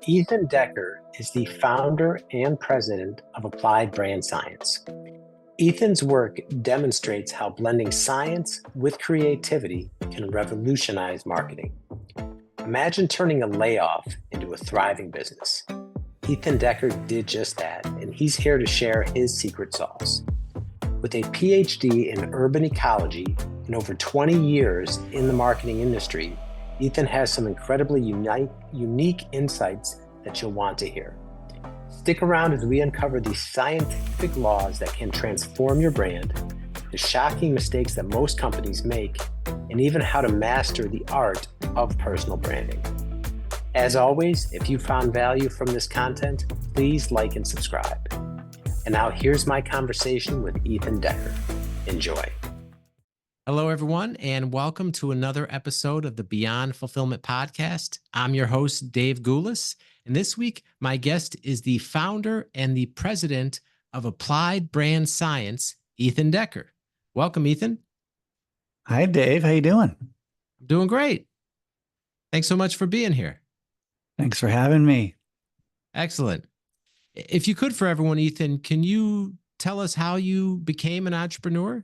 Ethan Decker is the founder and president of Applied Brand Science. Ethan's work demonstrates how blending science with creativity can revolutionize marketing. Imagine turning a layoff into a thriving business. Ethan Decker did just that, and he's here to share his secret sauce. With a PhD in urban ecology and over 20 years in the marketing industry, Ethan has some incredibly unique insights that you'll want to hear. Stick around as we uncover the scientific laws that can transform your brand, the shocking mistakes that most companies make, and even how to master the art of personal branding. As always, if you found value from this content, please like and subscribe. And now here's my conversation with Ethan Decker. Enjoy. Hello, everyone, and welcome to another episode of the Beyond Fulfillment Podcast. I'm your host, Dave Goulas, and this week, my guest is the founder and the president of Applied Brand Science, Ethan Decker. Welcome, Ethan. Hi, Dave. How you doing? I'm doing great. Thanks so much for being here. Thanks for having me. Excellent. If you could, for everyone, Ethan, can you tell us how you became an entrepreneur?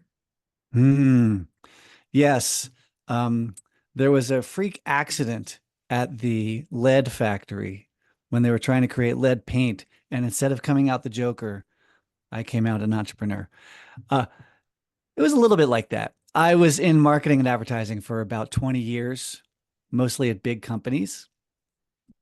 Yes. There was a freak accident at the lead factory when they were trying to create lead paint. And instead of coming out the Joker, I came out an entrepreneur. It was a little bit like that. I was in marketing and advertising for about 20 years, mostly at big companies.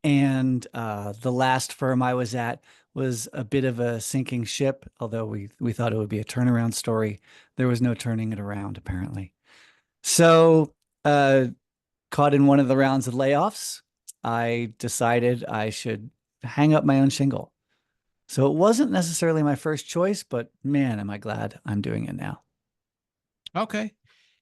And the last firm I was at was a bit of a sinking ship, although we thought it would be a turnaround story. There was no turning it around, apparently. So caught in one of the rounds of layoffs, I decided I should hang up my own shingle. So it wasn't necessarily my first choice, but man, am I glad I'm doing it now. Okay.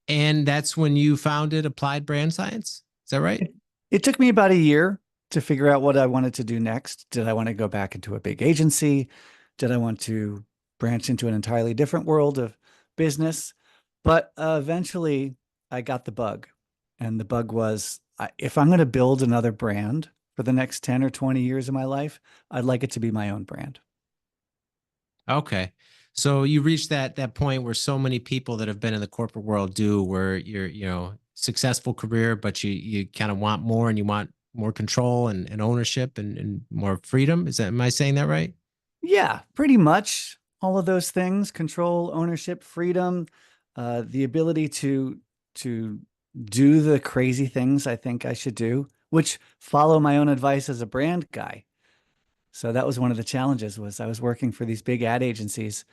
And that's when you founded Applied Brand Science? Is that right? It took me about a year to figure out what I wanted to do next. Did I want to go back into a big agency? Did I want to branch into an entirely different world of business? But eventually I got the bug. And the bug was, if I'm going to build another brand for the next 10 or 20 years of my life, I'd like it to be my own brand. Okay. So you reached that point where so many people that have been in the corporate world do, where you're, successful career, but you kind of want more and you want more control and ownership and more freedom. Am I saying that right? Yeah, pretty much all of those things: control, ownership, freedom, the ability to do the crazy things I think I should do, which follow my own advice as a brand guy. So that was one of the challenges. Was I was working for these big ad agencies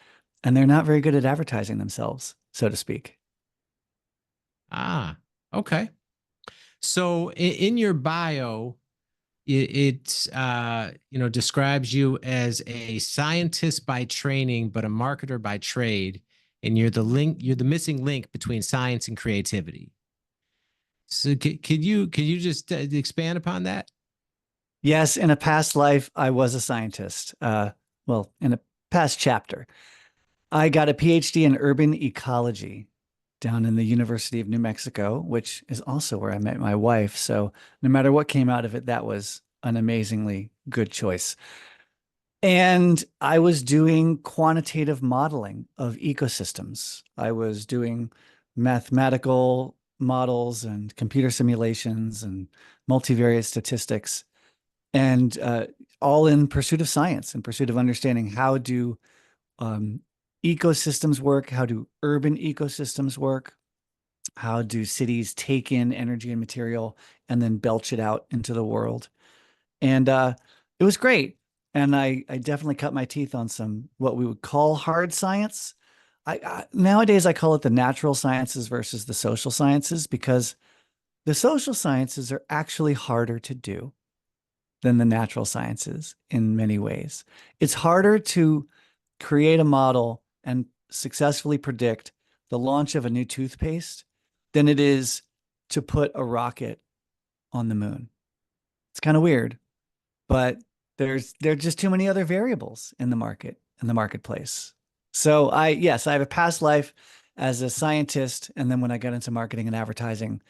and they're not very good at advertising themselves, so to speak. Ah, okay. So in your bio, it describes you as a scientist by training, but a marketer by trade. And you're the missing link between science and creativity. So could you just expand upon that? Yes, in a past life, I was a scientist. Well, in a past chapter, I got a PhD in urban ecology down in the University of New Mexico, which is also where I met my wife. So no matter what came out of it, that was an amazingly good choice. And I was doing quantitative modeling of ecosystems. I was doing mathematical models and computer simulations and multivariate statistics, and all in pursuit of science, in pursuit of understanding how do ecosystems work, how do urban ecosystems work, how do cities take in energy and material and then belch it out into the world. And it was great. And I definitely cut my teeth on some what we would call hard science. Nowadays, I call it the natural sciences versus the social sciences, because the social sciences are actually harder to do than the natural sciences in many ways. It's harder to create a model and successfully predict the launch of a new toothpaste than it is to put a rocket on the moon. It's kind of weird, but there are just too many other variables in the marketplace. So yes, I have a past life as a scientist. And then when I got into marketing and advertising,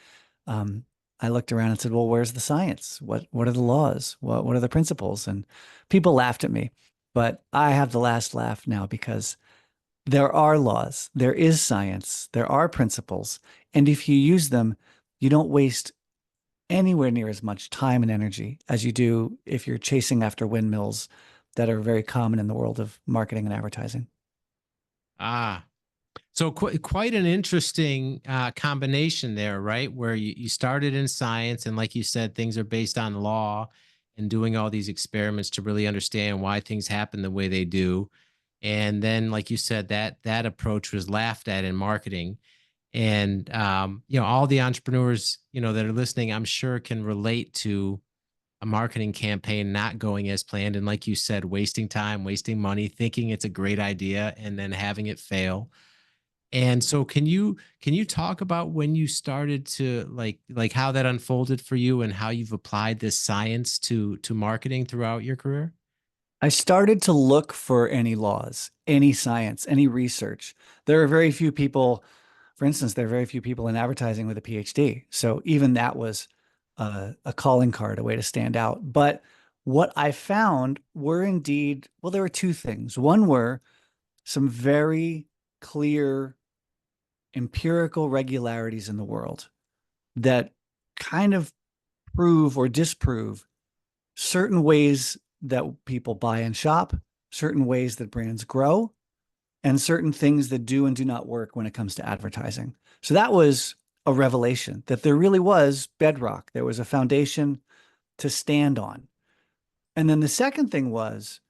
I looked around and said, well, where's the science? What are the laws? What are the principles? And people laughed at me, but I have the last laugh now because there are laws, there is science, there are principles. And if you use them, you don't waste anywhere near as much time and energy as you do if you're chasing after windmills that are very common in the world of marketing and advertising. Ah, so quite an interesting combination there, right? Where you started in science, and like you said, things are based on law and doing all these experiments to really understand why things happen the way they do. And then, like you said, that approach was laughed at in marketing. And all the entrepreneurs that are listening, I'm sure, can relate to a marketing campaign not going as planned, and like you said, wasting time, wasting money, thinking it's a great idea, and then having it fail. And so can you talk about when you started to like how that unfolded for you and how you've applied this science to marketing throughout your career? I started to look for any laws, any science, any research. There are very few people, for instance, there are very few people in advertising with a PhD. So even that was a calling card, a way to stand out. But what I found were indeed, well, there were two things. One were some very clear empirical regularities in the world that kind of prove or disprove certain ways that people buy and shop, certain ways that brands grow, and certain things that do and do not work when it comes to advertising. So that was a revelation that there really was bedrock. There was a foundation to stand on. And then the second thing was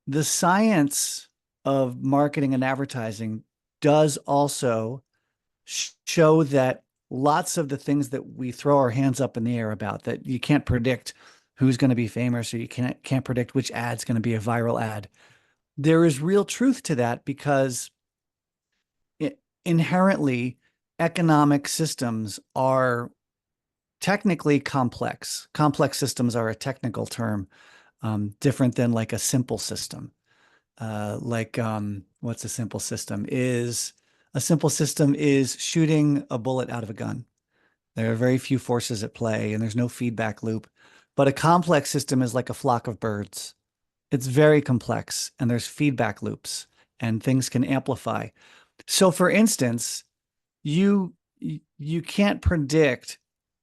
the science of marketing and advertising does also show that lots of the things that we throw our hands up in the air about, that you can't predict who's going to be famous, or you can't predict which ad's going to be a viral ad. There is real truth to that because inherently economic systems are technically complex. Complex systems are a technical term, different than like a simple system. What's a simple system? A simple system is shooting a bullet out of a gun. There are very few forces at play and there's no feedback loop. But a complex system is like a flock of birds. It's very complex and there's feedback loops and things can amplify. So for instance, you can't predict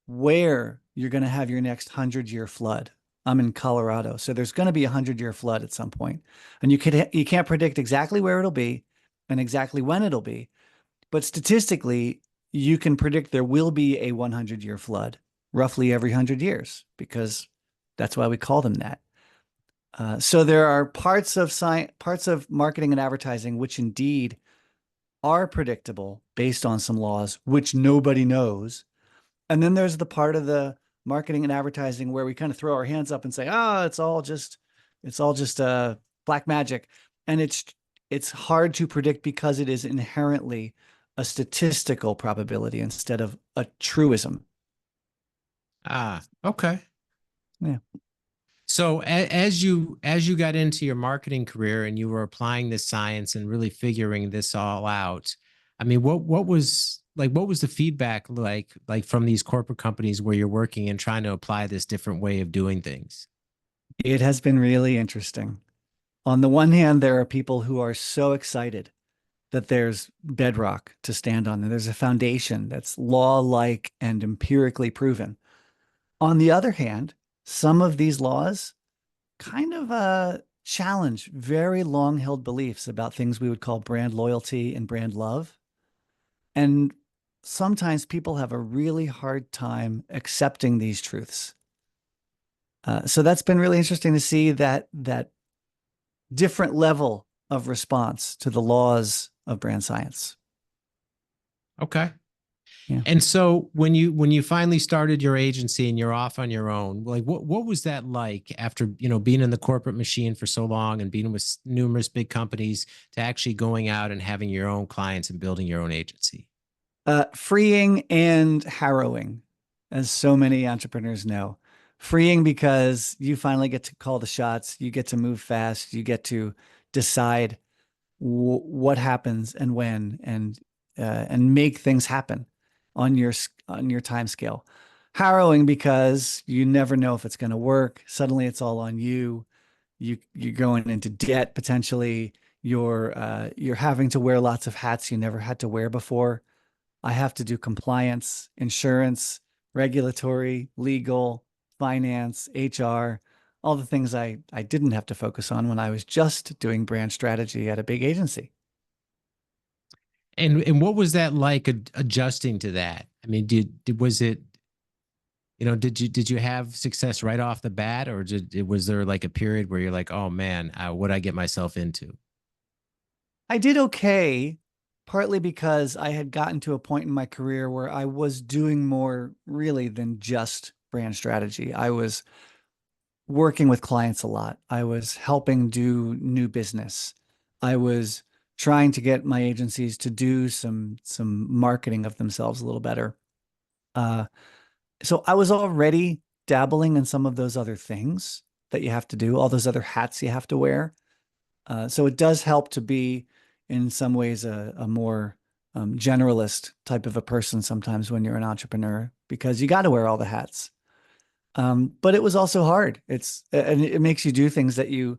where you're going to have your next 100-year flood. I'm in Colorado, so there's going to be a 100-year flood at some point. And you can't predict exactly where it'll be and exactly when it'll be. But statistically, you can predict there will be a 100-year flood roughly every 100 years because that's why we call them that. So there are parts of science, parts of marketing and advertising which indeed are predictable based on some laws which nobody knows. And then there's the part of the marketing and advertising where we kind of throw our hands up and say, "Oh, it's all just black magic." And it's hard to predict because it is inherently a statistical probability instead of a truism. Ah, okay. Yeah. So as you got into your marketing career and you were applying this science and really figuring this all out, I mean, what was the feedback like from these corporate companies where you're working and trying to apply this different way of doing things? It has been really interesting. On the one hand, there are people who are so excited that there's bedrock to stand on, and there's a foundation that's law-like and empirically proven. On the other hand, some of these laws kind of challenge very long-held beliefs about things we would call brand loyalty and brand love. And sometimes people have a really hard time accepting these truths. So that's been really interesting to see that different level of response to the laws of brand science. Okay. Yeah. And so when you finally started your agency and you're off on your own, like what was that like after, being in the corporate machine for so long and being with numerous big companies to actually going out and having your own clients and building your own agency? Freeing and harrowing, as so many entrepreneurs know. Freeing because you finally get to call the shots, you get to move fast, you get to decide what happens and when, and make things happen on your time scale. harrowing because you never know if it's going to work. Suddenly it's all on you. You're going into debt potentially. You're having to wear lots of hats you never had to wear before. I have to do compliance, insurance, regulatory, legal, finance, HR, all the things I didn't have to focus on when I was just doing brand strategy at a big agency. And what was that like adjusting to that? I mean, was it, did you have success right off the bat, or was there like a period where you're like, oh man, what I get myself into? I did okay, partly because I had gotten to a point in my career where I was doing more really than just brand strategy. I was working with clients a lot. I was helping do new business. I was trying to get my agencies to do some marketing of themselves a little better. Uh, so I was already dabbling in some of those other things that you have to do, all those other hats you have to wear. So it does help to be, in some ways, a more generalist type of a person sometimes when you're an entrepreneur, because you got to wear all the hats. But it was also hard. And it makes you do things that you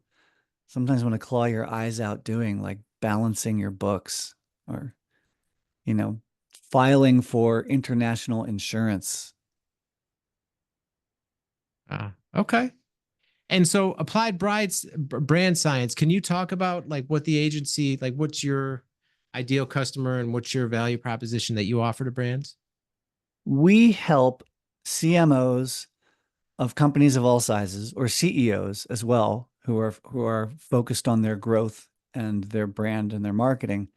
sometimes want to claw your eyes out doing, like balancing your books or, you know, filing for international insurance. Okay. And so applied brand science, can you talk about like what the agency, like what's your ideal customer and what's your value proposition that you offer to brands? We help CMOs of companies of all sizes, or CEOs as well, who are focused on their growth and their brand and their marketing,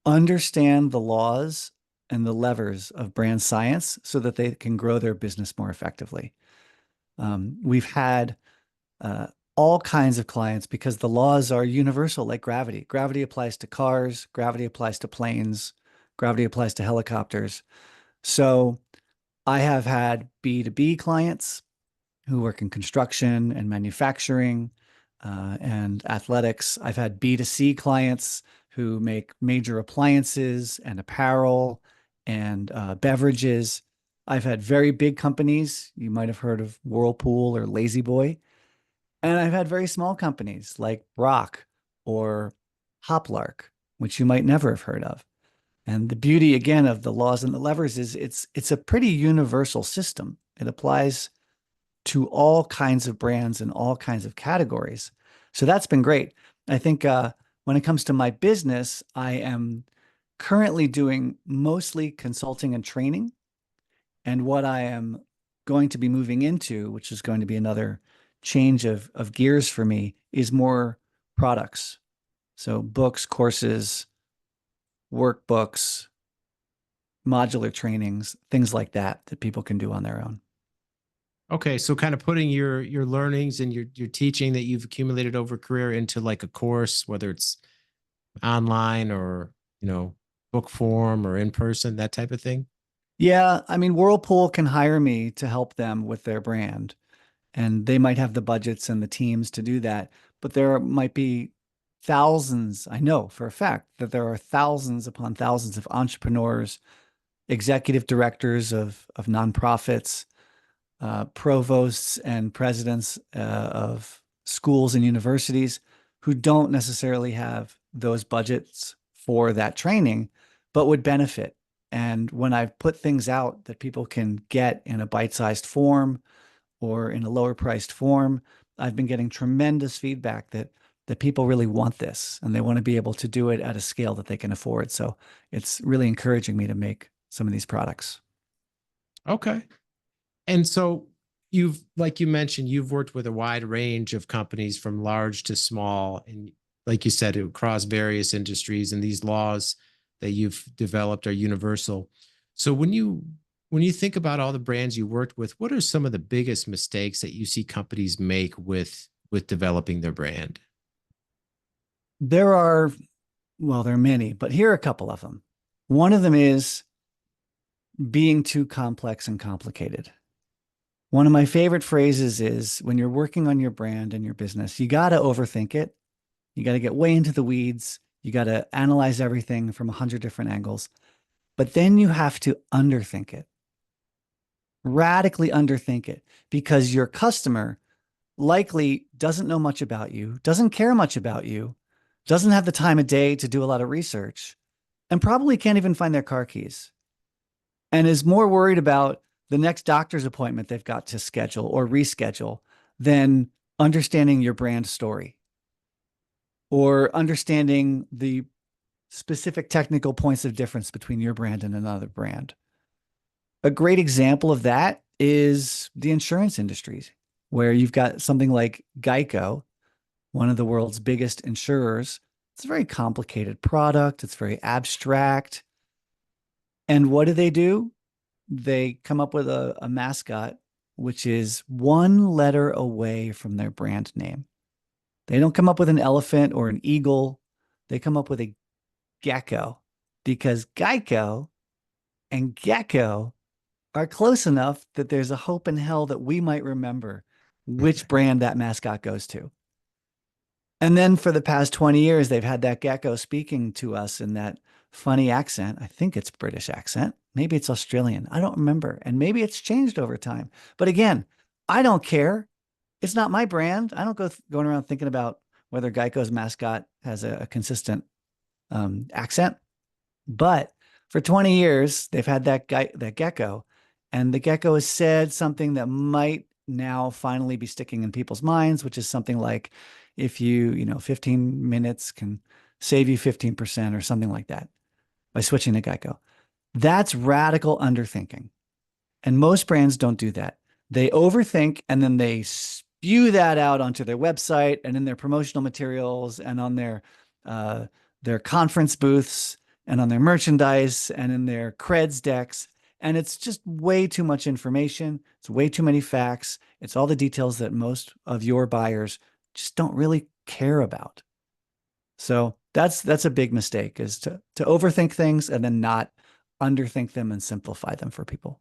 understand the laws and the levers of brand science so that they can grow their business more effectively. We've had all kinds of clients because the laws are universal, like gravity. Gravity applies to cars, gravity applies to planes, gravity applies to helicopters. So I have had B2B clients who work in construction and manufacturing and athletics. I've had B2C clients who make major appliances and apparel and beverages. I've had very big companies. You might have heard of Whirlpool or Lazy Boy. And I've had very small companies like Brock or Hoplark, which you might never have heard of. And the beauty again of the laws and the levers is it's a pretty universal system. It applies to all kinds of brands and all kinds of categories. So that's been great. I think when it comes to my business, I am currently doing mostly consulting and training. And what I am going to be moving into, which is going to be another change of gears for me, is more products. So books, courses, workbooks, modular trainings, things like that that people can do on their own. Okay, so kind of putting your learnings and your teaching that you've accumulated over a career into like a course, whether it's online or, book form or in person, that type of thing. Yeah, I mean, Whirlpool can hire me to help them with their brand, and they might have the budgets and the teams to do that. But there might be thousands, I know for a fact that there are thousands upon thousands of entrepreneurs, executive directors of nonprofits, provosts and presidents of schools and universities who don't necessarily have those budgets for that training, but would benefit. And when I've put things out that people can get in a bite-sized form or in a lower priced form, I've been getting tremendous feedback that people really want this and they want to be able to do it at a scale that they can afford. So it's really encouraging me to make some of these products. Okay. And so like you mentioned, you've worked with a wide range of companies from large to small. And like you said, across various industries, and these laws that you've developed are universal. So when you think about all the brands you worked with, what are some of the biggest mistakes that you see companies make with developing their brand? There are, well, there are many, but here are a couple of them. One of them is being too complex and complicated. One of my favorite phrases is when you're working on your brand and your business, you got to overthink it. You got to get way into the weeds. You got to analyze everything from 100 different angles, but then you have to underthink it. Radically underthink it, because your customer likely doesn't know much about you, doesn't care much about you, doesn't have the time of day to do a lot of research, and probably can't even find their car keys, and is more worried about the next doctor's appointment they've got to schedule or reschedule than understanding your brand story or understanding the specific technical points of difference between your brand and another brand. A great example of that is the insurance industries, where you've got something like Geico, one of the world's biggest insurers. It's a very complicated product. It's very abstract. And what do? They come up with a mascot, which is one letter away from their brand name. They don't come up with an elephant or an eagle. They come up with a gecko, because Geico and gecko are close enough that there's a hope in hell that we might remember which brand that mascot goes to. And then for the past 20 years, they've had that gecko speaking to us in that funny accent. I think it's British accent. Maybe it's Australian. I don't remember. And maybe it's changed over time. But again, I don't care. It's not my brand. I don't going around thinking about whether Geico's mascot has a consistent accent. But for 20 years, they've had that gecko, and the gecko has said something that might now finally be sticking in people's minds, which is something like, if 15 minutes can save you 15% or something like that by switching to Geico. That's radical underthinking. And most brands don't do that. They overthink, and then they spew that out onto their website and in their promotional materials and on their conference booths and on their merchandise and in their creds decks. And it's just way too much information. It's way too many facts. It's all the details that most of your buyers just don't really care about. So that's a big mistake, is to overthink things and then not underthink them and simplify them for people.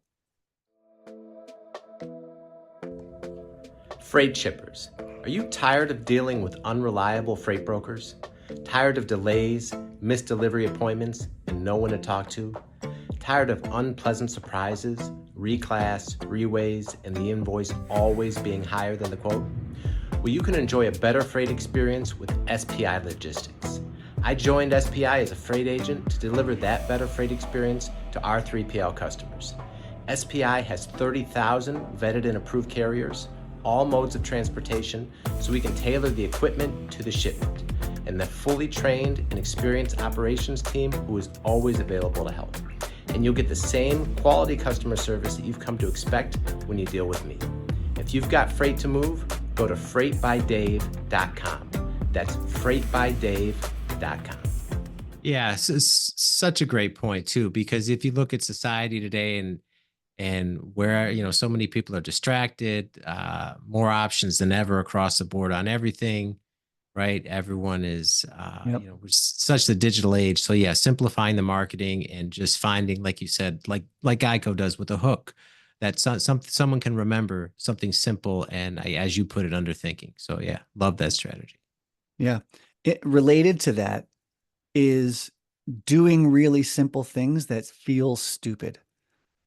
Freight shippers, are you tired of dealing with unreliable freight brokers? Tired of delays, missed delivery appointments, and no one to talk to? Tired of unpleasant surprises, reclass, reweighs, and the invoice always being higher than the quote? Well, you can enjoy a better freight experience with SPI Logistics. I joined SPI as a freight agent to deliver that better freight experience to our 3PL customers. SPI has 30,000 vetted and approved carriers, all modes of transportation, so we can tailor the equipment to the shipment, and the fully trained and experienced operations team who is always available to help. And you'll get the same quality customer service that you've come to expect when you deal with me. If you've got freight to move, go to freightbydave.com. That's freightbydave.com. Yeah, such a great point too, because if you look at society today and where so many people are distracted, more options than ever across the board on everything, right? Everyone is we're such the digital age. So yeah, simplifying the marketing and just finding, like you said, like Geico does with a hook, that someone can remember something simple and, as you put it, underthinking. So yeah, love that strategy. Yeah. Related to that is doing really simple things that feel stupid.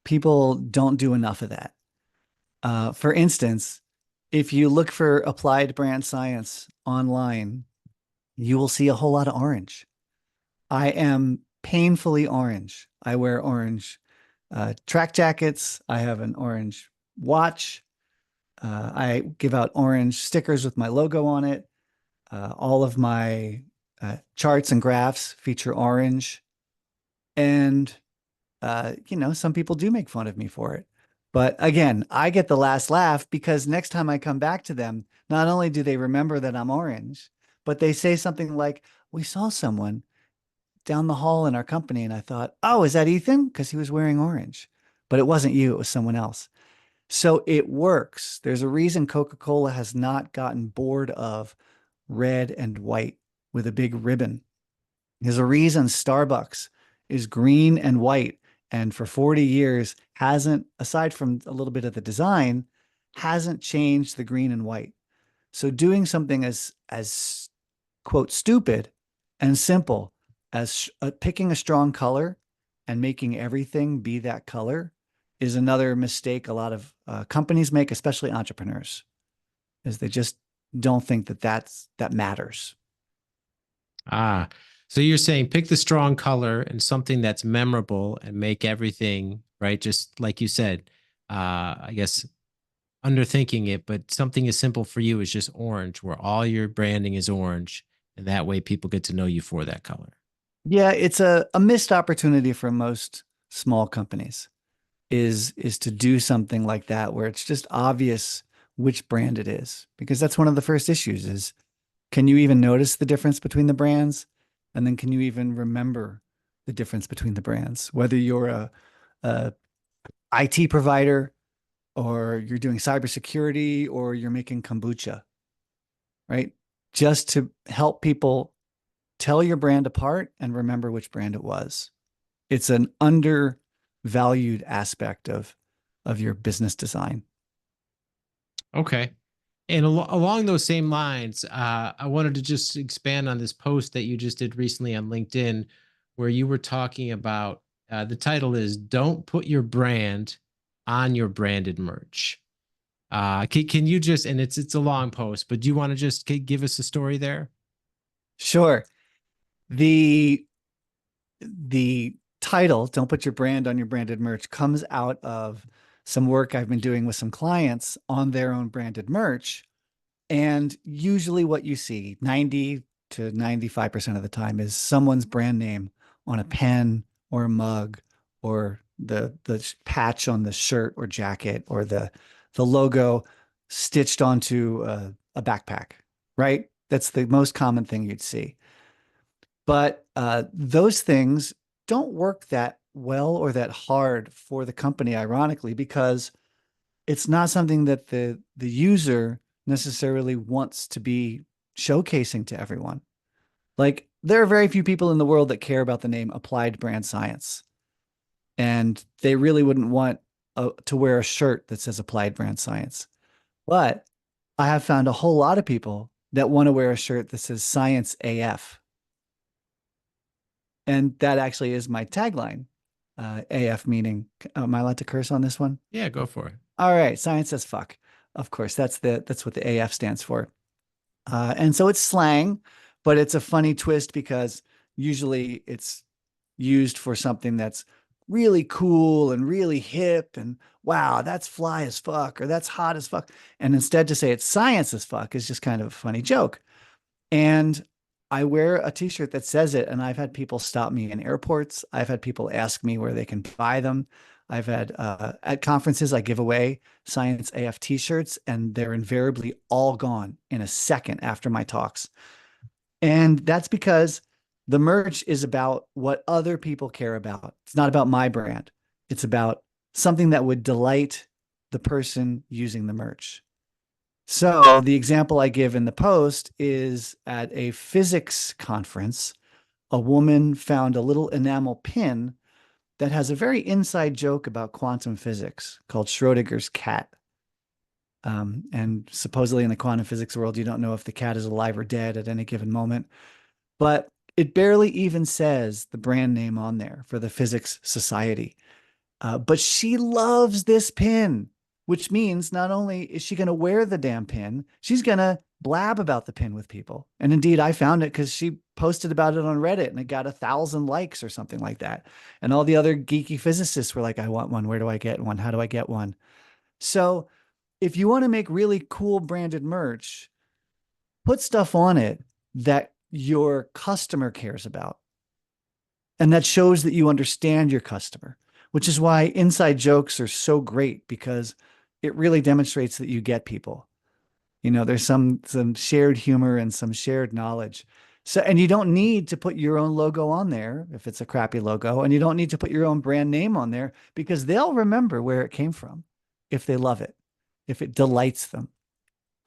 People don't do enough of that. For instance, if you look for applied brand science online, you will see a whole lot of orange. I am painfully orange. I wear orange track jackets. I have an orange watch. I give out orange stickers with my logo on it. All of my charts and graphs feature orange. And, some people do make fun of me for it. But again, I get the last laugh, because next time I come back to them, not only do they remember that I'm orange, but they say something like, we saw someone down the hall in our company, and I thought, oh, is that Ethan? Because he was wearing orange. But it wasn't you, it was someone else. So it works. There's a reason Coca-Cola has not gotten bored of red and white with a big ribbon. There's a reason Starbucks is green and white, and for 40 years hasn't, aside from a little bit of the design, hasn't changed the green and white. So doing something as quote stupid and simple as picking a strong color and making everything be that color is another mistake a lot of companies make, especially entrepreneurs, is they just don't think that that matters. Ah, so you're saying pick the strong color and something that's memorable and make everything, right? Just like you said, I guess underthinking it, but something as simple for you as just orange, where all your branding is orange. And that way people get to know you for that color. Yeah, it's a missed opportunity for most small companies is to do something like that where it's just obvious which brand it is, because that's one of the first issues is, can you even notice the difference between the brands? And then can you even remember the difference between the brands? Whether you're a IT provider or you're doing cybersecurity or you're making kombucha, right? Just to help people tell your brand apart and remember which brand it was. It's an undervalued aspect of your business design. Okay. And along those same lines, I wanted to just expand on this post that you just did recently on LinkedIn, where you were talking about the title is "Don't Put Your Brand on Your Branded Merch." Can you just, and it's a long post, but do you want to just give us a story there? Sure. The title, "Don't Put Your Brand on Your Branded Merch," comes out of some work I've been doing with some clients on their own branded merch. And usually what you see 90 to 95% of the time is someone's brand name on a pen or a mug or the patch on the shirt or jacket or the logo stitched onto a backpack, right? That's the most common thing you'd see. But those things don't work that well or that hard for the company, ironically, because it's not something that the user necessarily wants to be showcasing to everyone. Like, there are very few people in the world that care about the name Applied Brand Science. And they really wouldn't want to wear a shirt that says Applied Brand Science. But I have found a whole lot of people that want to wear a shirt that says Science AF. And that actually is my tagline. AF meaning, am I allowed to curse on this one? Yeah, go for it. All right, science says fuck. Of course, that's what the AF stands for. And so it's slang, but it's a funny twist because usually it's used for something that's really cool and really hip and wow, that's fly as fuck or that's hot as fuck. And instead to say it's science as fuck is just kind of a funny joke. And I wear a t-shirt that says it, and I've had people stop me in airports. I've had people ask me where they can buy them. I've had at conferences, I give away Science AF t-shirts, and they're invariably all gone in a second after my talks. And that's because the merch is about what other people care about. It's not about my brand. It's about something that would delight the person using the merch. So the example I give in the post is at a physics conference, a woman found a little enamel pin that has a very inside joke about quantum physics called Schrodinger's cat. And supposedly in the quantum physics world, you don't know if the cat is alive or dead at any given moment, but it barely even says the brand name on there for the Physics Society. But she loves this pin, which means not only is she going to wear the damn pin, she's going to blab about the pin with people. And indeed, I found it because she posted about it on Reddit and it got 1,000 likes or something like that. And all the other geeky physicists were like, I want one. Where do I get one? How do I get one? So if you want to make really cool branded merch, put stuff on it that your customer cares about. And that shows that you understand your customer, which is why inside jokes are so great, because it really demonstrates that you get people. You know, there's some shared humor and some shared knowledge. So, and you don't need to put your own logo on there if it's a crappy logo, and you don't need to put your own brand name on there because they'll remember where it came from if they love it, if it delights them.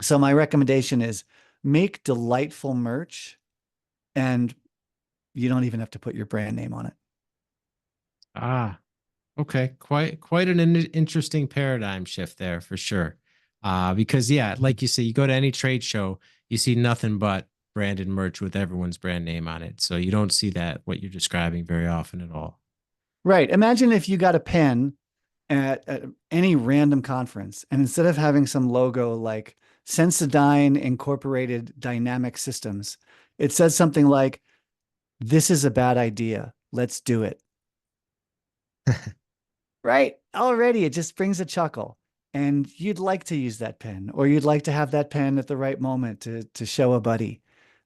So my recommendation is make delightful merch, and you don't even have to put your brand name on it. Ah, okay. Quite an interesting paradigm shift there for sure. Because yeah, like you say, you go to any trade show, you see nothing but branded merch with everyone's brand name on it. So you don't see that, what you're describing, very often at all. Right. Imagine if you got a pen at any random conference, and instead of having some logo like Sensodyne Incorporated Dynamic Systems, it says something like, "This is a bad idea. Let's do it." Right? Already, it just brings a chuckle. And you'd like to use that pen, or you'd like to have that pen at the right moment to show a buddy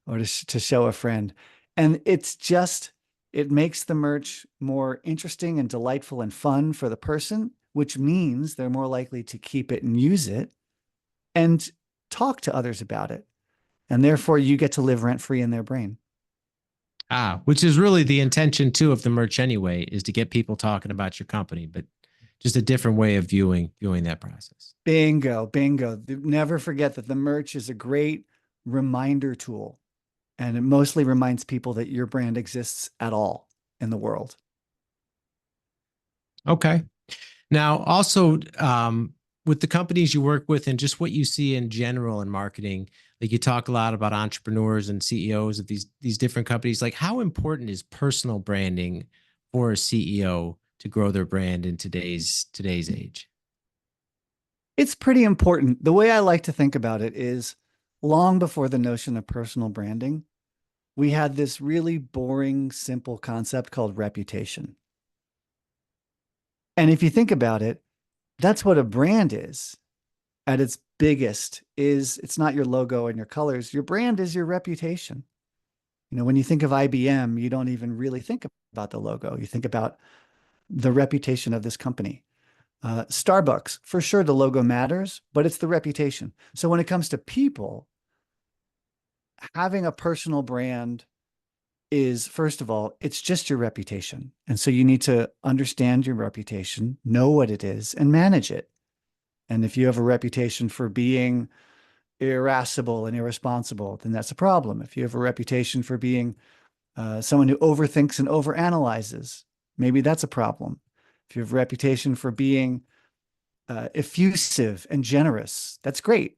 or to show a friend. And it makes the merch more interesting and delightful and fun for the person, which means they're more likely to keep it and use it and talk to others about it. And therefore, you get to live rent free in their brain. Which is really the intention too of the merch anyway, is to get people talking about your company, but just a different way of viewing that process. Bingo, bingo. Never forget that the merch is a great reminder tool, and it mostly reminds people that your brand exists at all in the world. Okay. Now, also, with the companies you work with and just what you see in general in marketing, like you talk a lot about entrepreneurs and CEOs of these different companies. Like, how important is personal branding for a CEO to grow their brand in today's age? It's pretty important. The way I like to think about it is, long before the notion of personal branding, we had this really boring, simple concept called reputation. And if you think about it, that's what a brand is at its biggest. It's not your logo and your colors. Your brand is your reputation. When you think of IBM, you don't even really think about the logo. You think about the reputation of this company. Starbucks, for sure, the logo matters, but it's the reputation. So when it comes to people, having a personal brand is, first of all, it's just your reputation. And so you need to understand your reputation, know what it is, and manage it. And if you have a reputation for being irascible and irresponsible, then that's a problem. If you have a reputation for being someone who overthinks and overanalyzes, maybe that's a problem. If you have a reputation for being effusive and generous, that's great.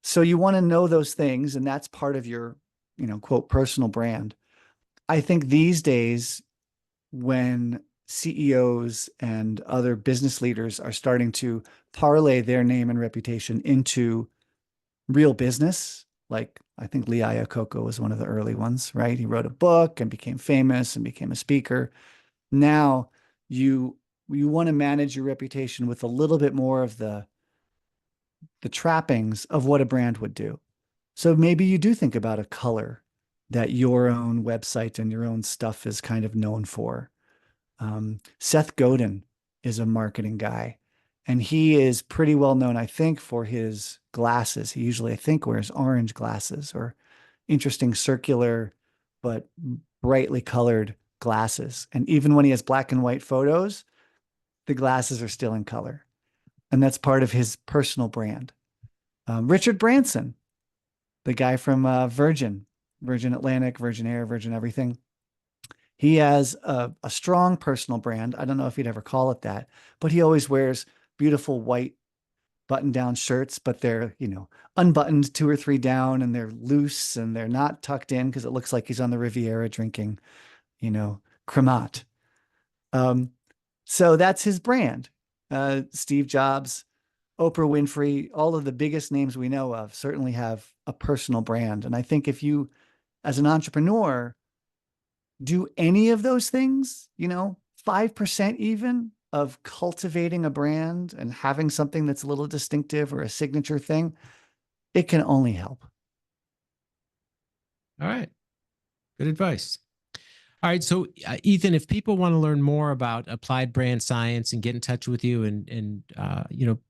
So you want to know those things, and that's part of your, quote, personal brand. I think these days, when CEOs and other business leaders are starting to parlay their name and reputation into real business, like I think Lee Iacocca was one of the early ones, right? He wrote a book and became famous and became a speaker. Now you want to manage your reputation with a little bit more of the trappings of what a brand would do. So maybe you do think about a color that your own website and your own stuff is kind of known for. Seth Godin is a marketing guy, and he is pretty well known, I think, for his glasses. He usually, I think, wears orange glasses or interesting circular but brightly colored glasses. And even when he has black and white photos, the glasses are still in color. And that's part of his personal brand. Richard Branson, the guy from Virgin Atlantic, Virgin Air, Virgin everything. He has a strong personal brand. I don't know if he'd ever call it that, but he always wears beautiful white button-down shirts, but they're, unbuttoned 2 or 3 down, and they're loose and they're not tucked in because it looks like he's on the Riviera drinking, Cremant. So that's his brand. Steve Jobs, Oprah Winfrey, all of the biggest names we know of certainly have a personal brand. And I think if you, as an entrepreneur, do any of those things, 5% even of cultivating a brand and having something that's a little distinctive or a signature thing, it can only help. All right. Good advice. All right. So, Ethan, if people want to learn more about applied brand science and get in touch with you and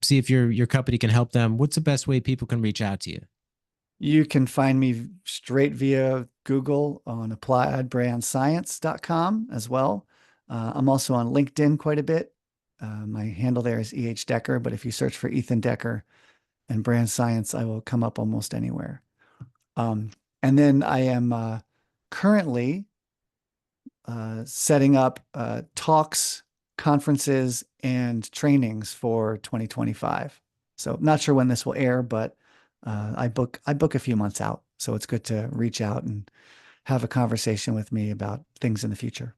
see if your company can help them, what's the best way people can reach out to you? You can find me straight via Google on appliedbrandscience.com as well. I'm also on LinkedIn quite a bit. My handle there is EH Decker, but if you search for Ethan Decker and brand science, I will come up almost anywhere. And then I am currently setting up talks, conferences, and trainings for 2025. So not sure when this will air, but I book a few months out. So it's good to reach out and have a conversation with me about things in the future.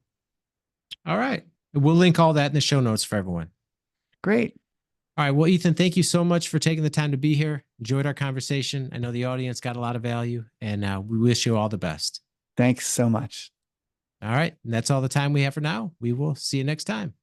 All right. We'll link all that in the show notes for everyone. Great. All right. Well, Ethan, thank you so much for taking the time to be here. Enjoyed our conversation. I know the audience got a lot of value, and we wish you all the best. Thanks so much. All right. And that's all the time we have for now. We will see you next time.